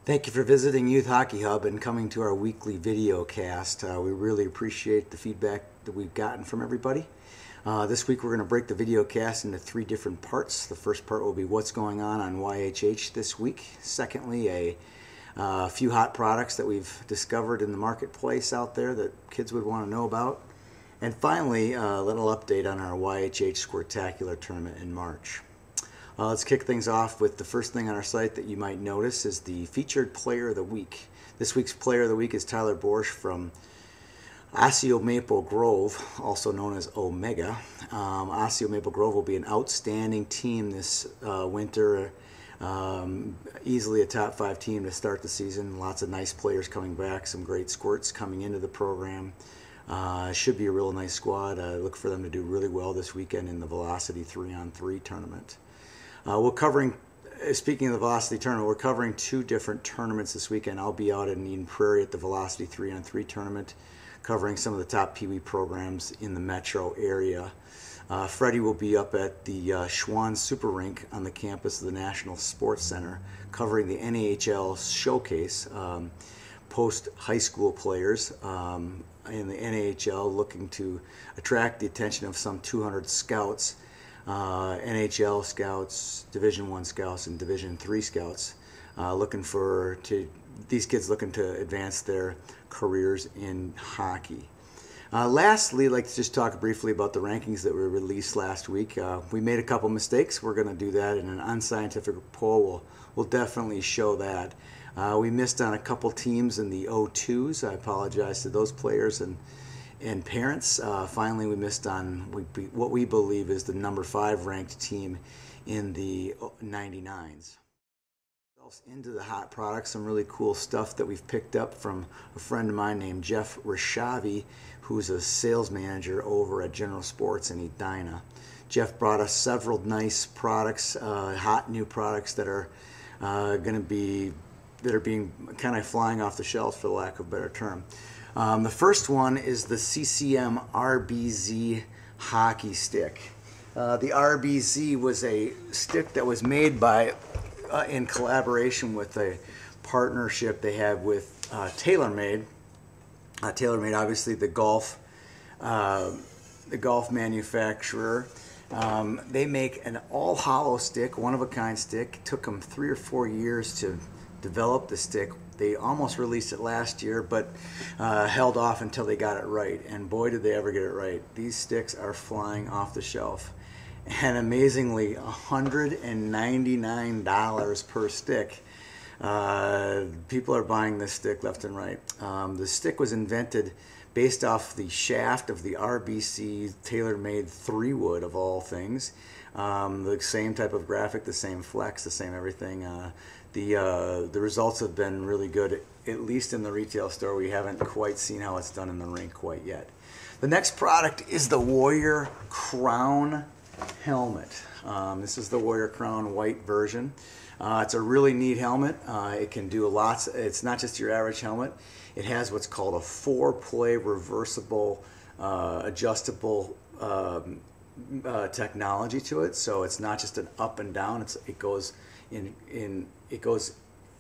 Thank you for visiting Youth Hockey Hub and coming to our weekly video cast. We really appreciate the feedback that we've gotten from everybody. This week we're going to break the video cast into three different parts. The first part will be what's going on YHH this week. Secondly, a few hot products that we've discovered in the marketplace out there that kids would want to know about. And finally, a little update on our YHH Squirtacular tournament in March. Let's kick things off with the first thing on our site that you might notice is the featured player of the week. This week's player of the week is Tyler Borsch from Osseo Maple Grove, also known as Omega. Osseo Maple Grove will be an outstanding team this winter, easily a top 5 team to start the season. Lots of nice players coming back, some great squirts coming into the program. Should be a real nice squad. Look for them to do really well this weekend in the Velocity 3-on-3 tournament. Speaking of the Velocity tournament, we're covering 2 different tournaments this weekend. I'll be out in Eden Prairie at the Velocity 3-on-3 tournament, covering some of the top Pee Wee programs in the metro area. Freddie will be up at the Schwann Super Rink on the campus of the National Sports Center, covering the NHL Showcase, post-high school players in the NHL, looking to attract the attention of some 200 scouts. NHL scouts, Division I scouts, and Division III scouts, these kids looking to advance their careers in hockey. Lastly, I'd like to just talk briefly about the rankings that were released last week. We made a couple mistakes. We're going to do that in an unscientific poll. We'll definitely show that. We missed on a couple teams in the O2s. I apologize to those players and parents. Finally, we missed on what we believe is the number 5 ranked team in the 99s. Into the hot products, some really cool stuff that we've picked up from a friend of mine named Jeff Rashavi, who's a sales manager over at General Sports in Edina. Jeff brought us several nice products, hot new products that are being kind of flying off the shelves, for the lack of a better term. The first one is the CCM RBZ hockey stick. The RBZ was a stick that was made in collaboration with a partnership they have with TaylorMade. TaylorMade, obviously the golf manufacturer. They make an all-hollow stick, one-of-a-kind stick. It took them 3 or 4 years to develop the stick. They almost released it last year, but held off until they got it right. And boy, did they ever get it right. These sticks are flying off the shelf. And amazingly, $199 per stick. People are buying this stick left and right. The stick was invented based off the shaft of the RBC TaylorMade 3-wood, of all things. The same type of graphic, the same flex, the same everything. The results have been really good, at least in the retail store. We haven't quite seen how it's done in the rink quite yet. The next product is the Warrior Crown helmet. This is the Warrior Crown white version. It's a really neat helmet. It can do lots. It's not just your average helmet. It has what's called a 4-play reversible, adjustable technology to it. So it's not just an up and down. It goes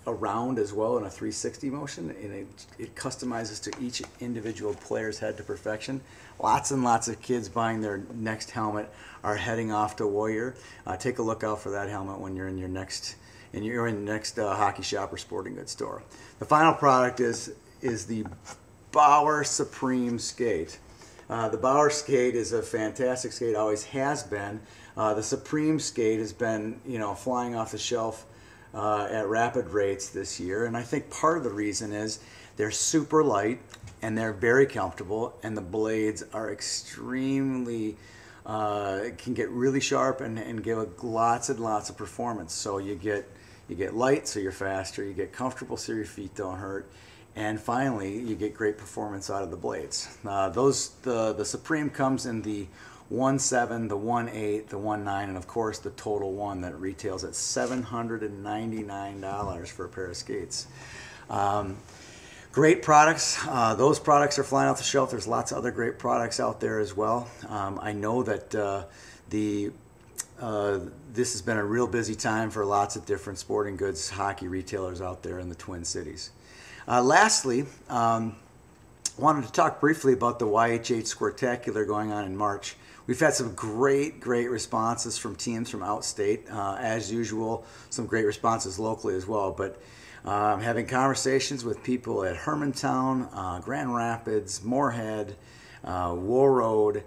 around as well in a 360 motion, and it customizes to each individual player's head to perfection. Lots and lots of kids buying their next helmet are heading off to Warrior. Take a look out for that helmet when you're in your next hockey shop or sporting goods store. The final product is the Bauer Supreme skate. The Bauer skate is a fantastic skate, always has been. The Supreme skate has been, flying off the shelf at rapid rates this year, and I think part of the reason is they're super light and they're very comfortable, and the blades are extremely can get really sharp and give lots and lots of performance. So you get light, so you're faster. You get comfortable, so your feet don't hurt. And finally, you get great performance out of the blades. The Supreme comes in the 1.7, the 1.8, the 1.9, and of course the Total One that retails at $799 for a pair of skates. Great products. Those products are flying off the shelf. There's lots of other great products out there as well. I know that the this has been a real busy time for lots of different sporting goods, hockey retailers out there in the Twin Cities. Lastly, wanted to talk briefly about the YHH Squirtacular going on in March. We've had some great responses from teams from outstate. As usual, some great responses locally as well. But having conversations with people at Hermantown, Grand Rapids, Moorhead, Warroad,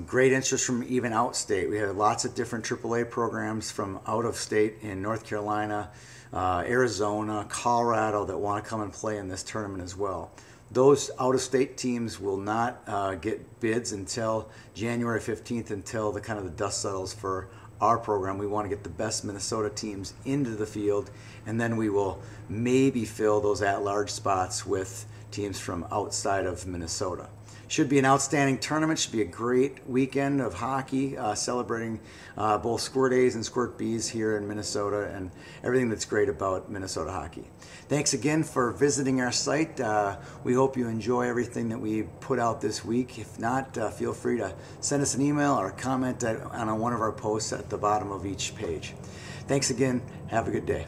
great interest from even outstate. We had lots of different AAA programs from out of state in North Carolina, Arizona, Colorado that want to come and play in this tournament as well. Those out-of-state teams will not get bids until January 15th, until the kind of the dust settles for our program. We want to get the best Minnesota teams into the field, and then we will maybe fill those at-large spots with teams from outside of Minnesota. Should be an outstanding tournament. Should be a great weekend of hockey, celebrating both Squirt A's and Squirt B's here in Minnesota, and everything that's great about Minnesota hockey. Thanks again for visiting our site. We hope you enjoy everything that we put out this week. If not, feel free to send us an email or a comment on one of our posts at the bottom of each page. Thanks again. Have a good day.